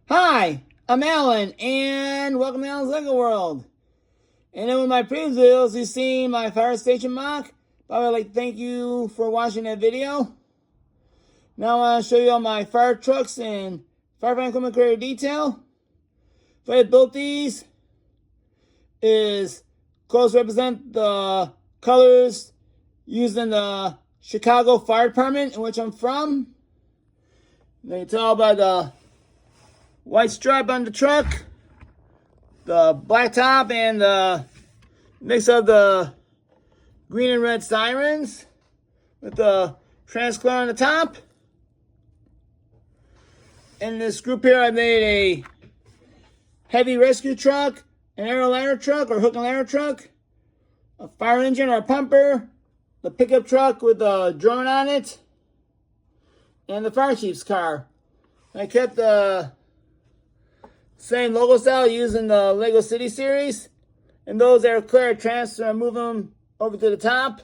Hi, I'm Alan, and welcome to Alan's Lego World. And in my previous videos, you've seen my fire station mock. But I would like to thank you for watching that video. Now I want to show you all my fire trucks and firefighting equipment greater detail. The way I built these is close to represent the colors used in the Chicago Fire Department, in which I'm from. You can tell by the white stripe on the truck, the black top, and the mix of the green and red sirens with the transclear on the top. In this group here, I made a heavy rescue truck, an aerial ladder truck or hook and ladder truck, a fire engine or a pumper, the pickup truck with a drone on it, and the fire chief's car. I kept the same logo style using the Lego City series. And those that are clear, transfer and move them over to the top.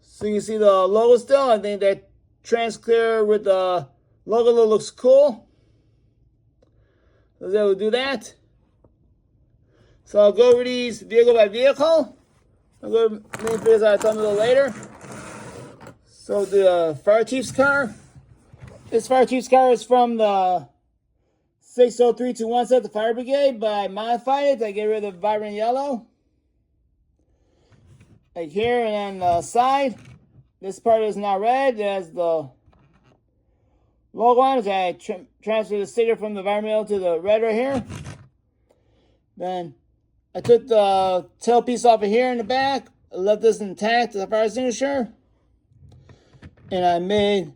So you can see the logo still. I think that transclear with the logo looks cool. So they will do that. So I'll go over these vehicle by vehicle. I'll go over the main figures I'll tell them a little later. So the fire chief's car. This fire chief's car is from the 60321 set, the fire brigade, but I modified it to get rid of the vibrant yellow. Like here and on the side. This part is not red. It has the logo on it. I transferred the sticker from the vibrant yellow to the red right here. Then I took the tail piece off of here in the back. I left this intact as a fire extinguisher. And I made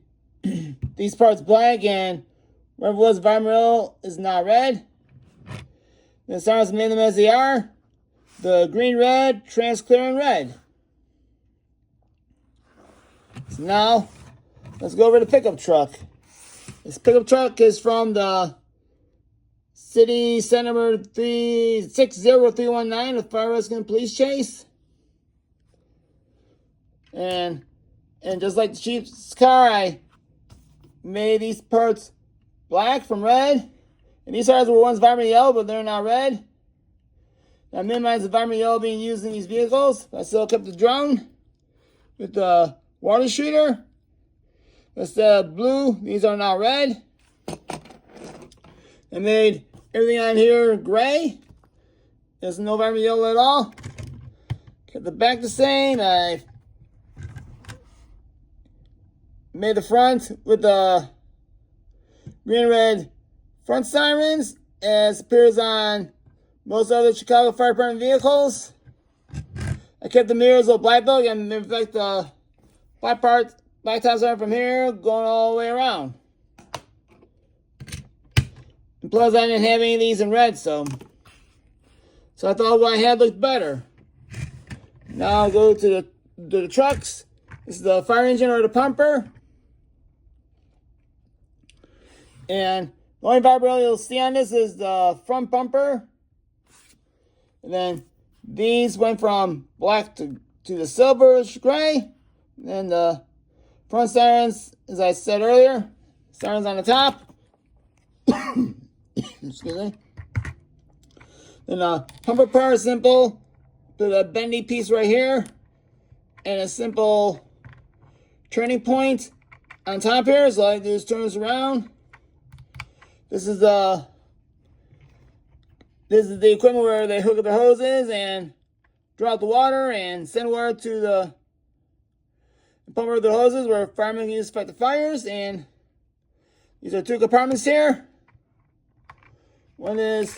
these parts black, and wherever it was vibrant is not red. The sirens made them as they are. The green, red, transclear, and red. So now, let's go over to the pickup truck. This pickup truck is from the City Center 60319 with Fire Rescue and Police Chase. And just like the Chief's car, I made these parts black from red. And these cars were once vibrant yellow, but they're not red. I minimized the vibrant yellow being used in these vehicles. I still kept the drone with the water shooter. Instead of blue, these are now red. I made everything on here gray. There's no vibrant yellow at all. Kept the back the same. I made the front with the green and red front sirens, as appears on most other Chicago Fire Department vehicles. I kept the mirrors of black belt and reflect the black top siren from here going all the way around. And plus, I didn't have any of these in red, so I thought what I had looked better. Now I'll go to the trucks. This is the fire engine or the pumper. And the only vibrant you'll see on this is the front bumper. And then these went from black to the silverish gray. And the front sirens, as I said earlier, sirens on the top. Excuse me. Then the pumper part is simple. Put a bendy piece right here. And a simple turning point on top here. So all I do is turn this around. This is the equipment where they hook up the hoses and draw out the water and send water to the pumper of the hoses where firemen can use to fight the fires. And these are two compartments here. One is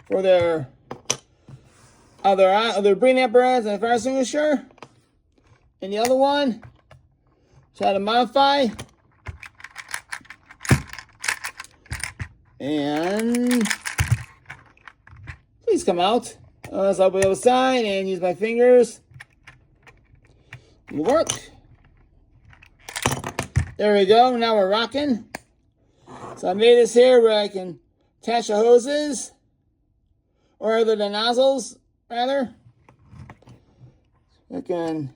for their breathing apparatus and fire extinguisher. And the other one, try to modify. And please come out. So I'll be able to sign and use my fingers. It'll work. There we go. Now we're rocking. So I made this here where I can attach the hoses, or the nozzles, rather. I can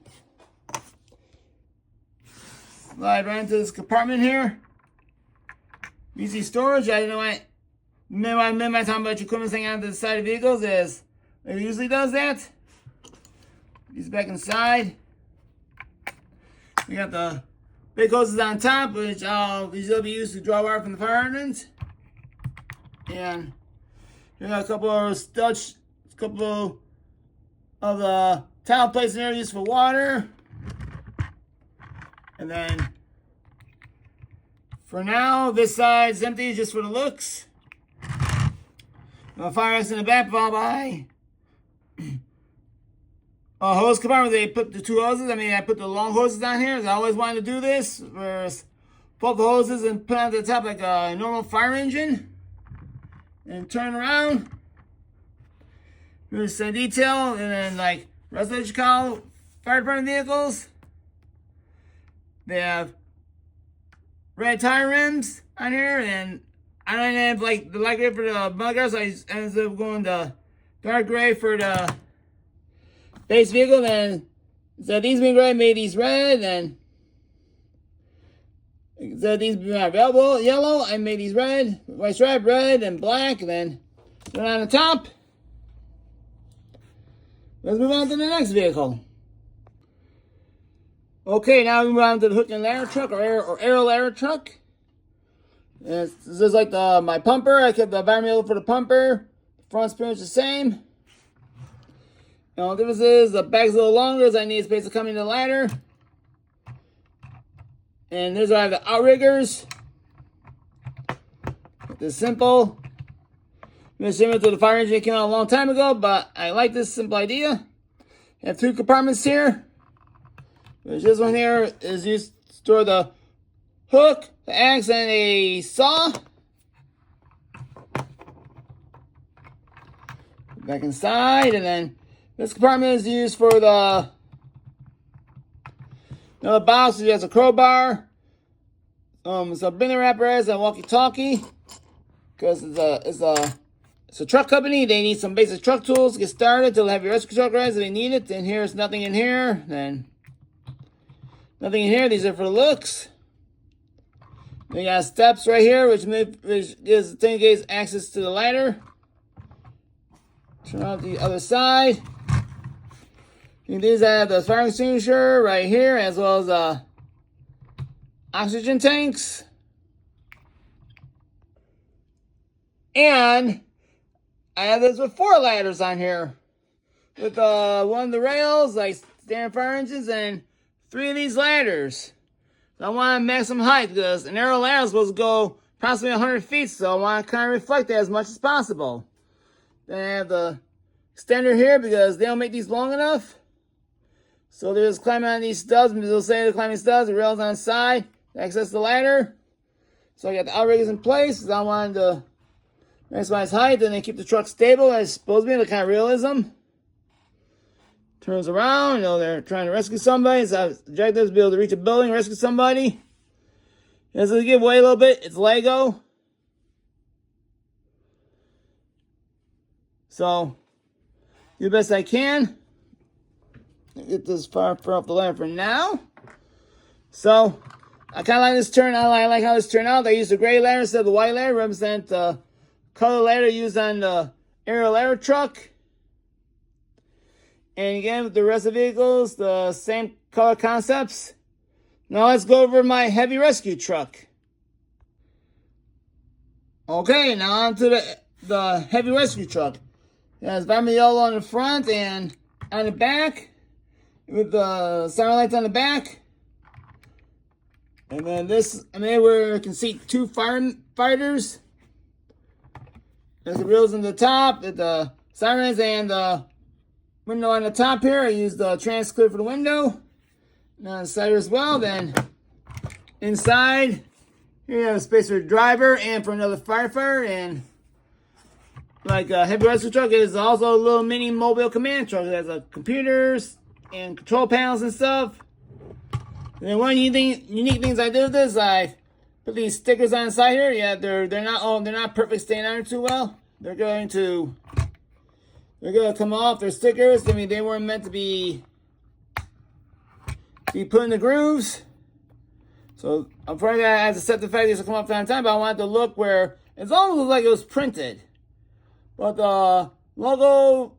slide right into this compartment here. easy storage. I know I remember my talking about equipment hanging out to the side of vehicles is it usually does that. These back inside. We got the big hoses on top, which these will be used to draw water from the fire hydrants. And we got a couple of studs, a couple of the towel plates in there used for water. And then for now, this side's empty just for the looks. The fire exit in the back, followed by a hose compartment. They put the two hoses. I put the long hoses down here. I always wanted to do this. Whereas pull up the hoses and put it on the top like a normal fire engine. And turn around. Here's some detail. And then like residential call fire department vehicles. They have red tire rims on here. And I don't have like the light gray for the mud guards. So I ended up going the dark gray for the base vehicle. Then so these being gray made these red, and so these being available yellow, I made these red, white stripe, red, and black. And then put on the top. Let's move on to the next vehicle. Okay, now we move on to the hook and ladder truck or aero ladder truck. And this is like my pumper. I kept the environmental for the pumper. The front spring is the same. The difference is the bag's a little longer, as I need space to come into the ladder. And there's where I have the outriggers. This simple. It's similar to the fire engine that came out a long time ago, but I like this simple idea. You have two compartments here. This one here is used to store the hook, the axe, and a saw. Back inside, and then this compartment is used for the another box. It has a crowbar, some binner apparatus, and walkie-talkie. Because it's a truck company, they need some basic truck tools to get started till they have your rescue truck ready. So they need it. Then here's nothing in here. Then nothing in here. These are for the looks. They got steps right here, which gives the 10 gauge access to the ladder. Turn out the other side. These have the fire extinguisher right here, as well as oxygen tanks. And I have this with 4 ladders on here. With one of the rails, like standard fire engines, and 3 of these ladders. So I want maximum height because an aero ladder is supposed to go approximately 100 feet, so I want to kind of reflect that as much as possible. Then I have the extender here because they don't make these long enough. So they're just climbing on these studs. They'll say they're climbing studs, the rails on the side to access the ladder. So I got the outriggers in place because I wanted to maximize height, and they keep the truck stable as supposed to be, the kind of realism. Turns around, they're trying to rescue somebody. So the objective is to be able to reach a building, rescue somebody. As they give way a little bit, it's Lego. So, do the best I can. Get this far off the ladder for now. So, I kind of like this turn. I like how this turned out. They used the gray ladder instead of the white ladder, represent the color ladder used on the aero ladder truck. And again, with the rest of the vehicles, the same color concepts. Now let's go over my heavy rescue truck. Okay, now on to the heavy rescue truck. It has environmental yellow on the front and on the back, with the siren lights on the back. And then this, where you can see 2 firefighters. There's the wheels on the top, the sirens, and the window on the top here. I used the trans clear for the window. And on the side as well. Then inside, here you have a space for a driver and for another firefighter. And like a heavy rescue truck, it is also a little mini mobile command truck. It has computers and control panels and stuff. And then one unique things I did with this, I put these stickers on the side here. Yeah, they're not perfect, staying on too well. They're going to come off. They're stickers. They weren't meant to be put in the grooves. So I'm afraid I have to set the fact this will come up time to time, but I want it to look where it's almost look like it was printed. But the logo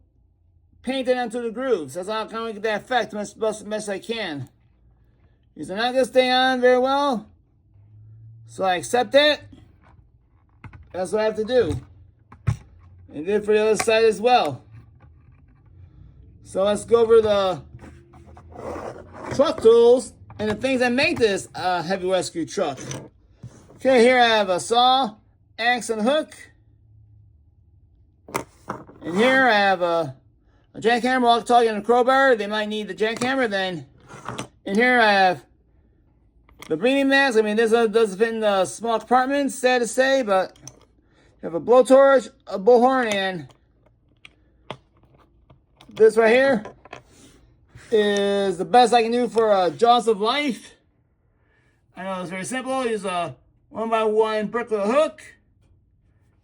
painted onto the grooves. That's how I kind of get that effect as best I can. These are not going to stay on very well. So I accept it. That's what I have to do. And did for the other side as well. So let's go over the truck tools and the things that make this heavy rescue truck. Okay, here I have a saw, axe, and hook. And here I have a jackhammer, walkie-talkie, and a crowbar. They might need the jackhammer then. And here I have the breathing mask. I mean, this doesn't fit in the small compartments, sad to say, but you have a blowtorch, a bullhorn, and this right here is the best I can do for Jaws of Life. I know it's very simple. Use a 1x1 brick with a hook.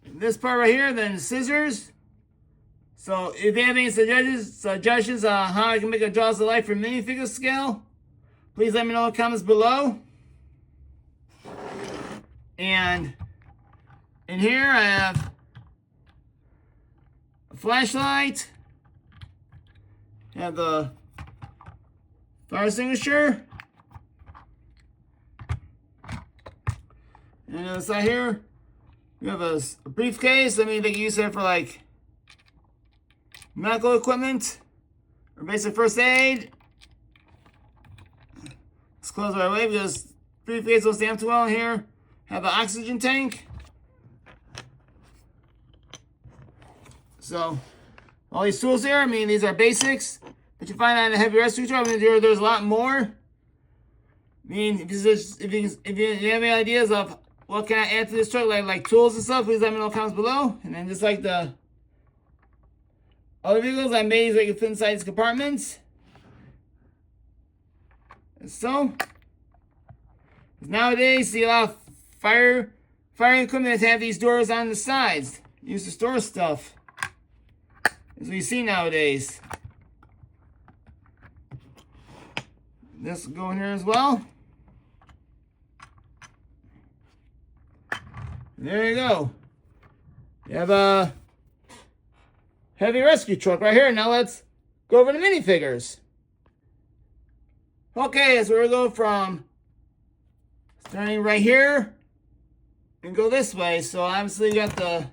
And this part right here, then scissors. So if you have any suggestions on how I can make a Jaws of Life for minifigure scale, please let me know in the comments below. And in here I have a flashlight. I have the fire extinguisher. And on the side here, we have a briefcase. I mean, they can use it for like medical equipment or basic first aid. Let's close right away because briefcase will stand too well in here. Have the oxygen tank. So all these tools here, I mean, these are basics that you find on a heavy rescue truck. I mean, there's a lot more. I mean, if you have any ideas of what can I add to this truck, like tools and stuff, please let me know in the comments below. And then just like the other vehicles, I made these so you can fit inside these compartments. And so, nowadays, you see a lot of fire equipment that have these doors on the sides, used to store stuff. As we see nowadays. This will go in here as well. There you go. You have a heavy rescue truck right here. Now let's go over the minifigures. Okay, so we're going to go from starting right here and go this way. So obviously you got the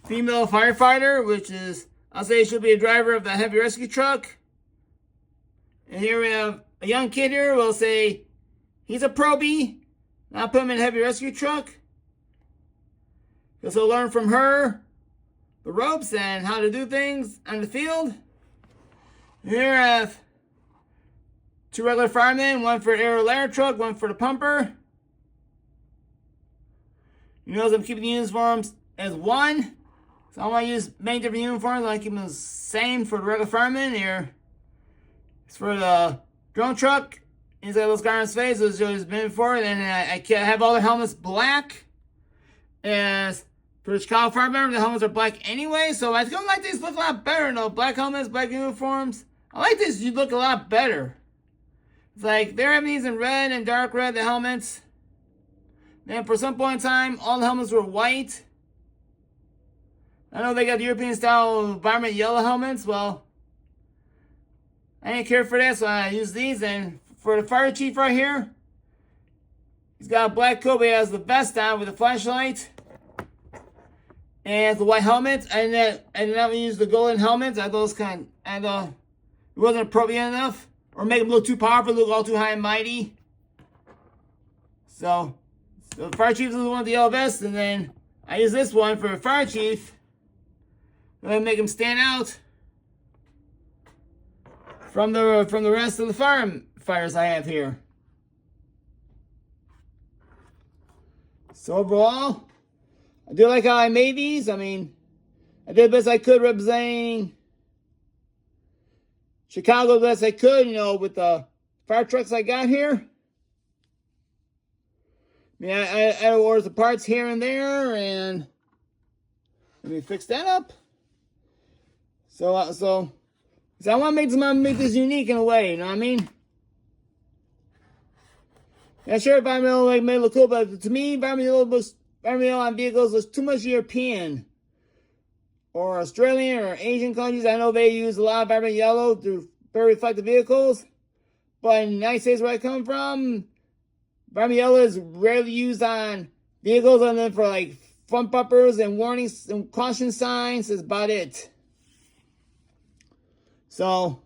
female firefighter, which is, I'll say she'll be a driver of the heavy rescue truck. And here we have a young kid here. We'll say he's a probie. I'll put him in a heavy rescue truck. Because he'll learn from her the ropes and how to do things on the field. Here I have two regular firemen, one for the air ladder truck, one for the pumper. You notice I'm keeping the uniforms as one. So I want to use many different uniforms. I want to keep them the same for the regular firemen. Here, it's for the drone truck. He's got those guys on his face, as he's been before. And then I have all their helmets black. And for the Chicago firemen, the helmets are black anyway. So I feel like these look a lot better. No, black helmets, black uniforms. I like this. You look a lot better. It's like they're having these in red and dark red, the helmets. Then for some point in time, all the helmets were white. I know they got the European style environment yellow helmets. Well, I didn't care for that, so I used these. And for the fire chief right here, he's got a black coat, but he has the vest on with a flashlight. And the white helmet. And then I used the golden helmets. I those kind and it wasn't appropriate enough. Or make them look too powerful, look all too high and mighty. So the fire chief is the one with the yellow vest, and then I use this one for the fire chief. And make him stand out from the rest of the fires I have here. So overall, I do like how I made these. I mean, I did the best I could representing Chicago the best I could, you know, with the fire trucks I got here. I mean, I ordered the parts here and there, and let me fix that up. So I want to make this unique in a way, you know what I mean? Yeah, sure, environmental like may look cool, but to me, environmental on vehicles looks too much European or Australian or Asian countries. I know they use a lot of environmental yellow to very reflective vehicles, but in the United States, where I come from, environmental yellow is rarely used on vehicles, and then for like front bumpers and warnings and caution signs is about it. So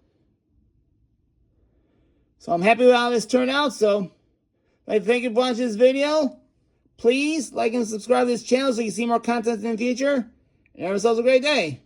I'm happy with how this turned out. So I'd like to thank you for watching this video. Please like and subscribe to this channel so you can see more content in the future. And have yourselves a great day.